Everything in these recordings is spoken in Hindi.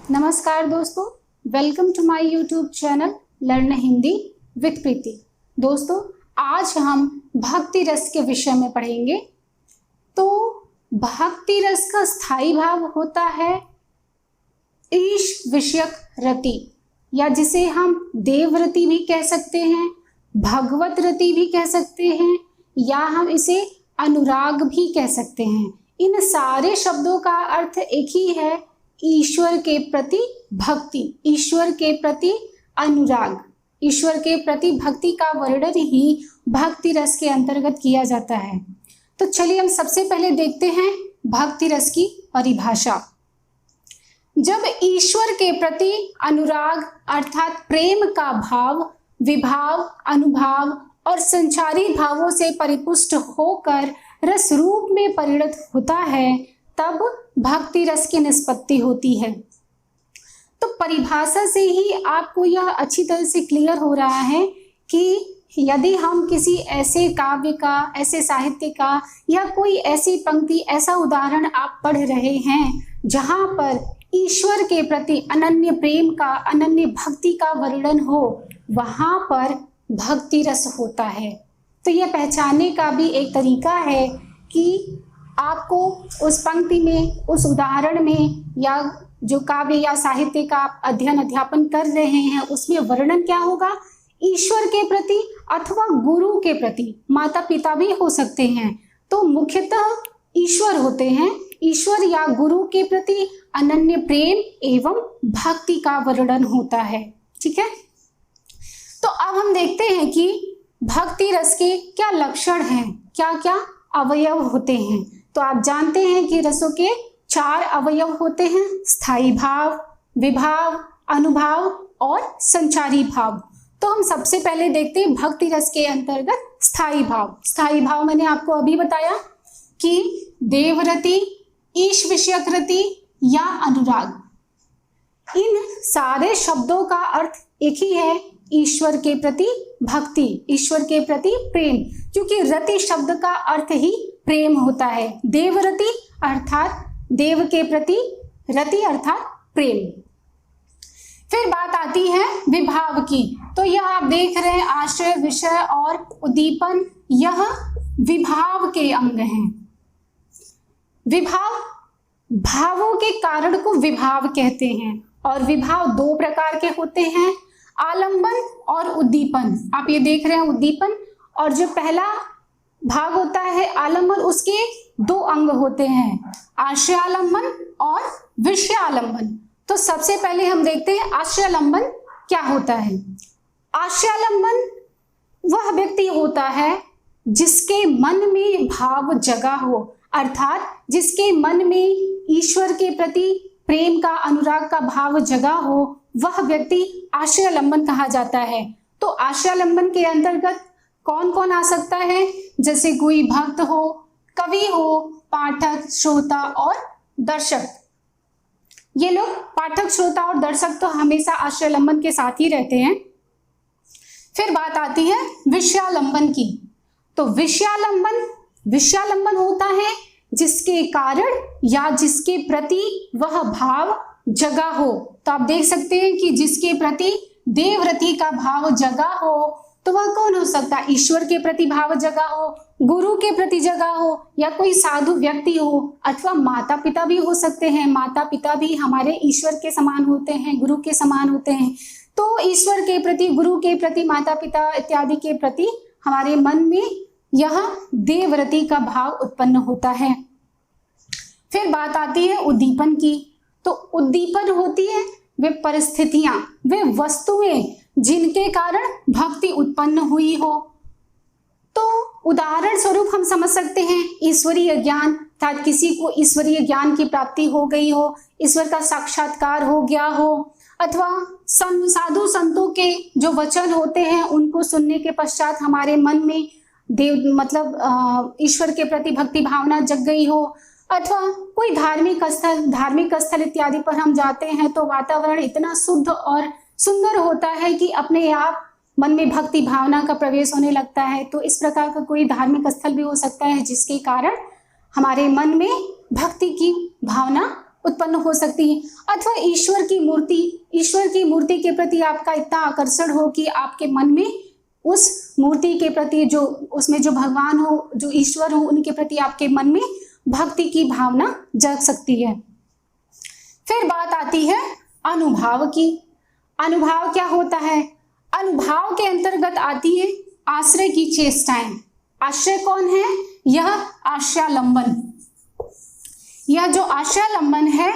नमस्कार दोस्तों, welcome to my YouTube channel learn Hindi with Preeti. दोस्तों, आज हम भक्ति रस के विषय में पढ़ेंगे। तो भक्ति रस का स्थायी भाव होता है ईश विषयक रति, या जिसे हम देवरति भी कह सकते हैं, भगवत रति भी कह सकते हैं, या हम इसे अनुराग भी कह सकते हैं। इन सारे शब्दों का अर्थ एक ही है, ईश्वर के प्रति भक्ति, ईश्वर के प्रति अनुराग। ईश्वर के प्रति भक्ति का वर्णन ही भक्ति रस के अंतर्गत किया जाता है। तो चलिए हम सबसे पहले देखते हैं भक्ति रस की परिभाषा। जब ईश्वर के प्रति अनुराग अर्थात प्रेम का भाव विभाव, अनुभाव और संचारी भावों से परिपुष्ट होकर रस रूप में परिणत होता है, तब भक्ति रस की निष्पत्ति होती है। तो परिभाषा से ही आपको यह अच्छी तरह से क्लियर हो रहा है कि यदि हम किसी ऐसे काव्य का, ऐसे साहित्य का या कोई ऐसी पंक्ति, ऐसा उदाहरण आप पढ़ रहे हैं जहां पर ईश्वर के प्रति अनन्य प्रेम का, अनन्य भक्ति का वर्णन हो, वहां पर भक्ति रस होता है। तो यह पहचानने का भी एक तरीका है कि आपको उस पंक्ति में, उस उदाहरण में, या जो काव्य या साहित्य का आप अध्ययन अध्यापन कर रहे हैं, उसमें वर्णन क्या होगा, ईश्वर के प्रति अथवा गुरु के प्रति, माता पिता भी हो सकते हैं। तो मुख्यतः ईश्वर होते हैं, ईश्वर या गुरु के प्रति अनन्य प्रेम एवं भक्ति का वर्णन होता है। ठीक है, तो अब हम देखते हैं कि भक्ति रस के क्या लक्षण हैं, क्या क्या अवयव होते हैं। तो आप जानते हैं कि रसों के 4 अवयव होते हैं, स्थायी भाव, विभाव, अनुभाव और संचारी भाव। तो हम सबसे पहले देखते हैं भक्ति रस के अंतर्गत स्थायी भाव। स्थायी भाव मैंने आपको अभी बताया कि देवरति, ईश विषयक रति या अनुराग, इन सारे शब्दों का अर्थ एक ही है, ईश्वर के प्रति भक्ति, ईश्वर के प्रति प्रेम, क्योंकि रति शब्द का अर्थ ही प्रेम होता है। देवरति अर्थात देव के प्रति, रति अर्थात प्रेम। फिर बात आती है विभाव की। तो यह आप देख रहे हैं, आश्रय, विषय और उद्दीपन, यह विभाव के अंग हैं। विभाव, भावों के कारण को विभाव कहते हैं, और विभाव 2 प्रकार के होते हैं, आलंबन और उद्दीपन। आप ये देख रहे हैं उद्दीपन, और जो पहला भाग होता है आलंबन, उसके 2 अंग होते हैं, आश्रयालंबन और विषयालंबन। तो सबसे पहले हम देखते हैं आश्रयालंबन क्या होता है। आश्रयालंबन वह व्यक्ति होता है जिसके मन में भाव जगा हो, अर्थात जिसके मन में ईश्वर के प्रति प्रेम का, अनुराग का भाव जगा हो, वह व्यक्ति आश्रयालंबन कहा जाता है। तो आश्रयालंबन के अंतर्गत कौन कौन आ सकता है, जैसे कोई भक्त हो, कवि हो, पाठक, श्रोता और दर्शक। ये लोग पाठक, श्रोता और दर्शक तो हमेशा आश्रयालंबन के साथ ही रहते हैं। फिर बात आती है विषयालंबन की। तो विषयालंबन होता है जिसके कारण या जिसके प्रति वह भाव जगा हो। तो आप देख सकते हैं कि जिसके प्रति देवरति का भाव जगा हो, तो वह कौन हो सकता है, ईश्वर के प्रति भाव जगा हो, गुरु के प्रति जगा हो, या कोई साधु व्यक्ति हो, अथवा माता पिता भी हो सकते हैं। माता पिता भी हमारे ईश्वर के समान होते हैं, गुरु के समान होते हैं। तो ईश्वर के प्रति, गुरु के प्रति, माता पिता इत्यादि के प्रति हमारे मन में यह देवरति का भाव उत्पन्न होता है। फिर बात आती है उद्दीपन की। तो उद्दीपन होती है वे परिस्थितियां, वे वस्तुएं जिनके कारण भक्ति उत्पन्न हुई हो। तो उदाहरण स्वरूप हम समझ सकते हैं ईश्वरीय ज्ञान, अर्थात किसी को ईश्वरीय ज्ञान की प्राप्ति हो गई हो, ईश्वर का साक्षात्कार हो गया हो, अथवा साधु संतों के जो वचन होते हैं उनको सुनने के पश्चात हमारे मन में ईश्वर के प्रति भक्ति भावना जग गई हो, अथवा कोई धार्मिक स्थल इत्यादि पर हम जाते हैं तो वातावरण इतना शुद्ध और सुंदर होता है कि अपने आप मन में भक्ति भावना का प्रवेश होने लगता है। तो इस प्रकार का कोई धार्मिक स्थल भी हो सकता है जिसके कारण हमारे मन में भक्ति की भावना उत्पन्न हो सकती है, अथवा ईश्वर की मूर्ति के प्रति आपका इतना आकर्षण हो कि आपके मन में उस मूर्ति के प्रति, जो उसमें जो भगवान हो, जो ईश्वर हो, उनके प्रति आपके मन में भक्ति की भावना जग सकती है। फिर बात आती है अनुभाव की। अनुभाव क्या होता है? अनुभाव के अंतर्गत आती है आश्रय की चेष्टाएं। आश्रय कौन है? यह आश्रयालंबन। यह जो आश्रयालंबन है,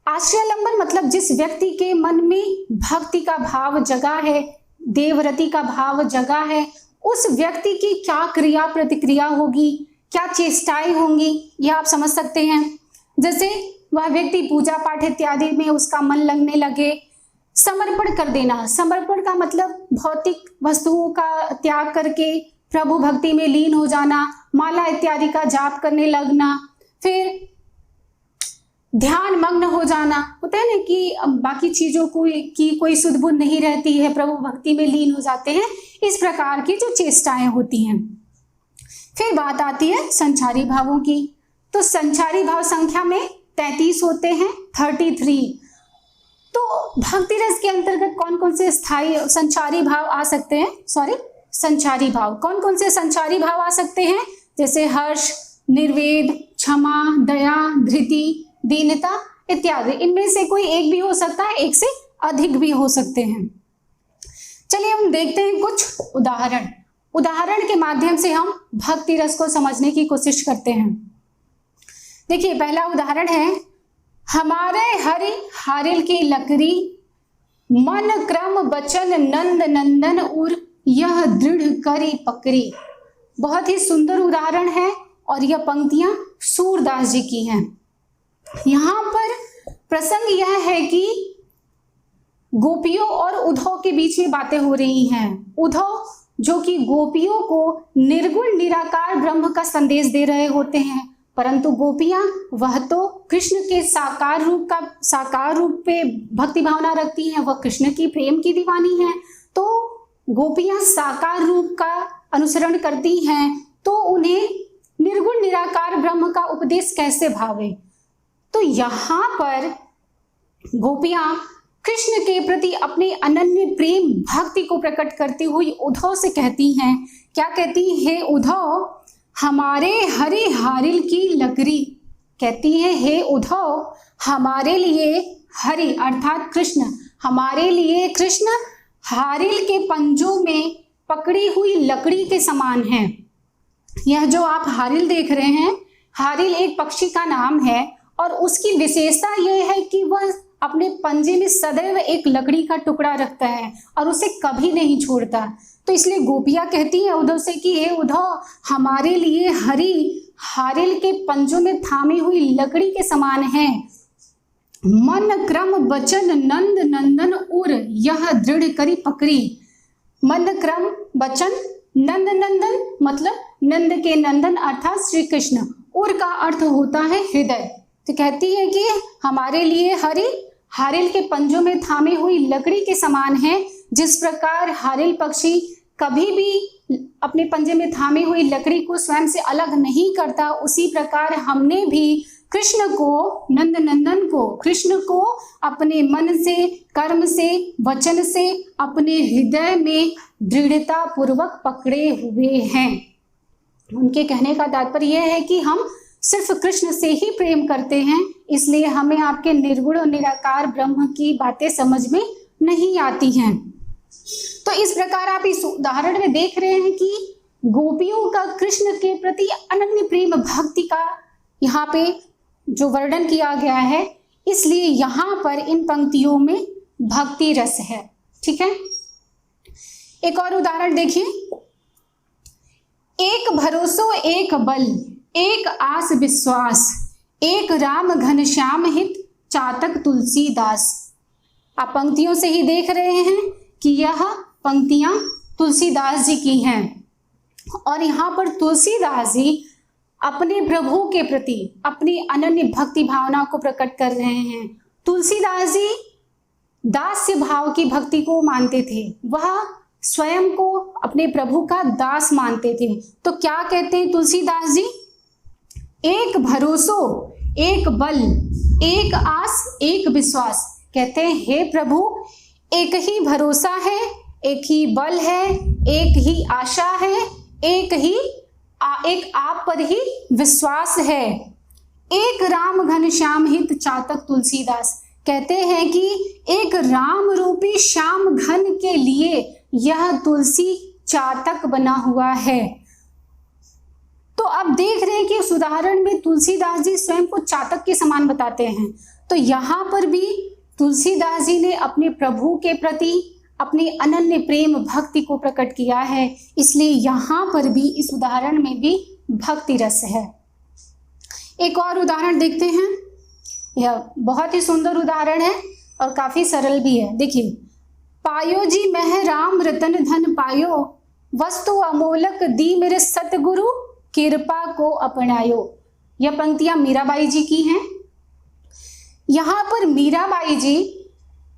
आश्रयालंबन मतलब जिस व्यक्ति के मन में भक्ति का भाव जगा है, देवरति का भाव जगा है, उस व्यक्ति की क्या क्रिया प्रतिक्रिया होगी, क्या चेष्टाएं होंगी, यह आप समझ सकते हैं। जैसे वह व्यक्ति पूजा पाठ इत्यादि में उसका मन लगने लगे, समर्पण कर देना। समर्पण का मतलब भौतिक वस्तुओं का त्याग करके प्रभु भक्ति में लीन हो जाना, माला इत्यादि का जाप करने लगना, फिर ध्यान मग्न हो जाना। होता है ना कि बाकी चीजों की कोई सुध बुध नहीं रहती है, प्रभु भक्ति में लीन हो जाते हैं। इस प्रकार की जो चेष्टाएं होती हैं। फिर बात आती है संचारी भावों की। तो संचारी भाव संख्या में 33 होते हैं, 33। तो भक्ति रस के अंतर्गत कौन कौन से स्थायी संचारी भाव आ सकते हैं? संचारी भाव कौन कौन से संचारी भाव आ सकते हैं? जैसे हर्ष, निर्वेद, क्षमा, दया, धृति, दीनता इत्यादि। इनमें से कोई एक भी हो सकता है, एक से अधिक भी हो सकते हैं। चलिए हम देखते हैं कुछ उदाहरण के माध्यम से हम भक्ति रस को समझने की कोशिश करते हैं। देखिए पहला उदाहरण है, हमारे हरि हारिल की लकड़ी, मन क्रम बचन नंद नंदन उर, यह दृढ़ करी पकड़ी। बहुत ही सुंदर उदाहरण है और यह पंक्तियां सूरदास जी की हैं। यहाँ पर प्रसंग यह है कि गोपियों और उद्धव के बीच में बातें हो रही हैं। उद्धव जो कि गोपियों को निर्गुण निराकार ब्रह्म का संदेश दे रहे होते हैं, परंतु गोपियां वह तो कृष्ण के साकार रूप पे भक्ति भावना रखती हैं, वह कृष्ण की प्रेम की दीवानी है। तो गोपियां साकार रूप का अनुसरण करती हैं, तो उन्हें निर्गुण निराकार ब्रह्म का उपदेश कैसे भावे? तो यहाँ पर गोपियां कृष्ण के प्रति अपने अनन्य प्रेम भक्ति को प्रकट करती हुई उद्धव से कहती हैं, क्या कहती है? उद्धव हमारे हरि हारिल की लकड़ी। कहती है, हे उद्धव हमारे लिए हरि अर्थात कृष्ण, हमारे लिए कृष्ण हारिल के पंजों में पकड़ी हुई लकड़ी के समान है। यह जो आप हारिल देख रहे हैं, हारिल एक पक्षी का नाम है और उसकी विशेषता यह है कि वह अपने पंजे में सदैव एक लकड़ी का टुकड़ा रखता है और उसे कभी नहीं छोड़ता। तो इसलिए गोपियां कहती है उद्धव से कि हे उद्धव हमारे लिए हरि हारिल के पंजों में थामी हुई लकड़ी के समान है। मन क्रम वचन नंद नंदन उर, यह दृढ़ करी पकड़ी। मन क्रम वचन नंद नंदन मतलब नंद के नंदन अर्थात श्री कृष्ण, उर का अर्थ होता है हृदय। तो कहती है कि हमारे लिए हरि हारिल के पंजों में थामे हुई लकड़ी के समान है। जिस प्रकार हारिल पक्षी कभी भी अपने पंजे में थामे हुई लकड़ी को स्वयं से अलग नहीं करता, उसी प्रकार हमने भी कृष्ण को, नंद नंदन को, कृष्ण को अपने मन से, कर्म से, वचन से, अपने हृदय में दृढ़ता पूर्वक पकड़े हुए हैं। उनके कहने का तात्पर्य यह है कि हम सिर्फ कृष्ण से ही प्रेम करते हैं, इसलिए हमें आपके निर्गुण और निराकार ब्रह्म की बातें समझ में नहीं आती हैं। तो इस प्रकार आप इस उदाहरण में देख रहे हैं कि गोपियों का कृष्ण के प्रति अनन्य प्रेम भक्ति का यहाँ पे जो वर्णन किया गया है, इसलिए यहाँ पर इन पंक्तियों में भक्ति रस है। ठीक है, एक और उदाहरण देखिए। एक भरोसो एक बल, एक आस विश्वास, एक राम घनश्याम हित, चातक तुलसीदास। आप पंक्तियों से ही देख रहे हैं कि यह पंक्तियां तुलसीदास जी की हैं और यहाँ पर तुलसीदास जी अपने प्रभु के प्रति अपनी अनन्य भक्ति भावना को प्रकट कर रहे हैं। तुलसीदास जी दास्य भाव की भक्ति को मानते थे, वह स्वयं को अपने प्रभु का दास मानते थे। तो क्या कहते हैं तुलसीदास जी? एक भरोसो एक बल, एक आस, एक विश्वास। कहते हैं हे प्रभु, एक ही भरोसा है, एक ही बल है, एक ही आशा है, एक आप पर ही विश्वास है। एक राम घनश्याम हित चातक तुलसीदास। कहते हैं कि एक राम रूपी श्याम घन के लिए यह तुलसी चातक बना हुआ है। तो अब देख रहे हैं कि उस उदाहरण में तुलसीदास जी स्वयं को चातक के समान बताते हैं। तो यहाँ पर भी तुलसीदास जी ने अपने प्रभु के प्रति अपने अनन्य प्रेम भक्ति को प्रकट किया है, इसलिए यहाँ पर भी इस उदाहरण में भी भक्ति रस है। एक और उदाहरण देखते हैं। यह बहुत ही सुंदर उदाहरण है और काफी सरल भी है। देखिए, पायो जी मह राम रतन धन पायो, वस्तु अमोलक दी मेरे सतगुरु, कृपा को अपनायो। यह पंक्तियां मीराबाई जी की हैं। यहाँ पर मीराबाई जी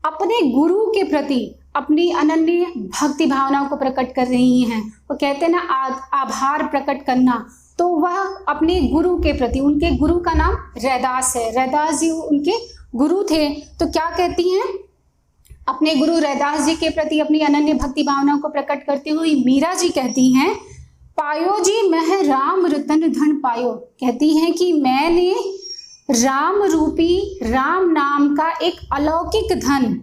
अपने गुरु के प्रति अपनी अनन्य भक्ति भावनाओं को प्रकट कर रही हैं। वो कहते हैं ना, आभार प्रकट करना। तो वह अपने गुरु के प्रति, उनके गुरु का नाम रैदास है, रैदास जी उनके गुरु थे। तो क्या कहती हैं, अपने गुरु रैदास जी के प्रति अपनी अनन्य भक्ति भावनाओं को प्रकट करते हुए मीरा जी कहती हैं, पायो जी मह राम रतन धन पायो। कहती हैं कि मैंने राम रूपी, राम नाम का एक अलौकिक धन,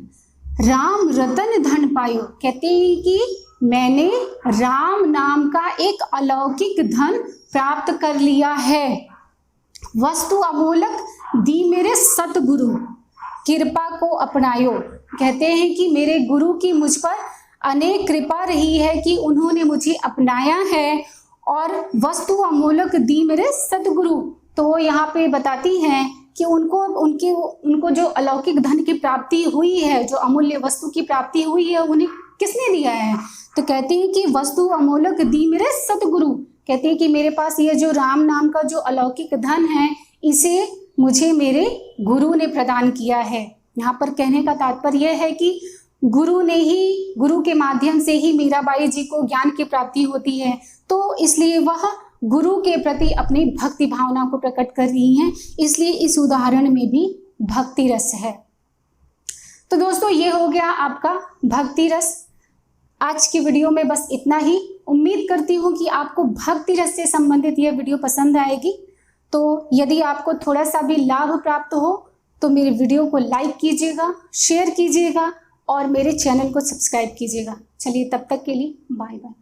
राम रतन धन पायो। कहते हैं कि मैंने राम नाम का एक अलौकिक धन प्राप्त कर लिया है। वस्तु अमोलक दी मेरे सतगुरु, कृपा को अपनायो। कहते हैं कि मेरे गुरु की मुझ पर अनेक कृपा रही है कि उन्होंने मुझे अपनाया है, और वस्तु अमोलक दी मेरे सतगुरु। तो वो यहाँ पे बताती हैं कि उनको जो अलौकिक धन की प्राप्ति हुई है, जो अमूल्य वस्तु की प्राप्ति हुई है, उन्हें किसने दिया है? तो कहते हैं कि वस्तु अमोलक दी मेरे सतगुरु। कहते हैं कि मेरे पास ये जो राम नाम का जो अलौकिक धन है, इसे मुझे मेरे गुरु ने प्रदान किया है। यहाँ पर कहने का तात्पर्य यह है कि गुरु के माध्यम से ही मीराबाई जी को ज्ञान की प्राप्ति होती है। तो इसलिए वह गुरु के प्रति अपनी भक्ति भावना को प्रकट कर रही हैं, इसलिए इस उदाहरण में भी भक्ति रस है। तो दोस्तों, ये हो गया आपका भक्ति रस। आज की वीडियो में बस इतना ही। उम्मीद करती हूँ कि आपको भक्ति रस से संबंधित यह वीडियो पसंद आएगी। तो यदि आपको थोड़ा सा भी लाभ प्राप्त हो तो मेरे वीडियो को लाइक कीजिएगा, शेयर कीजिएगा और मेरे चैनल को सब्सक्राइब कीजिएगा। चलिए, तब तक के लिए बाय बाय।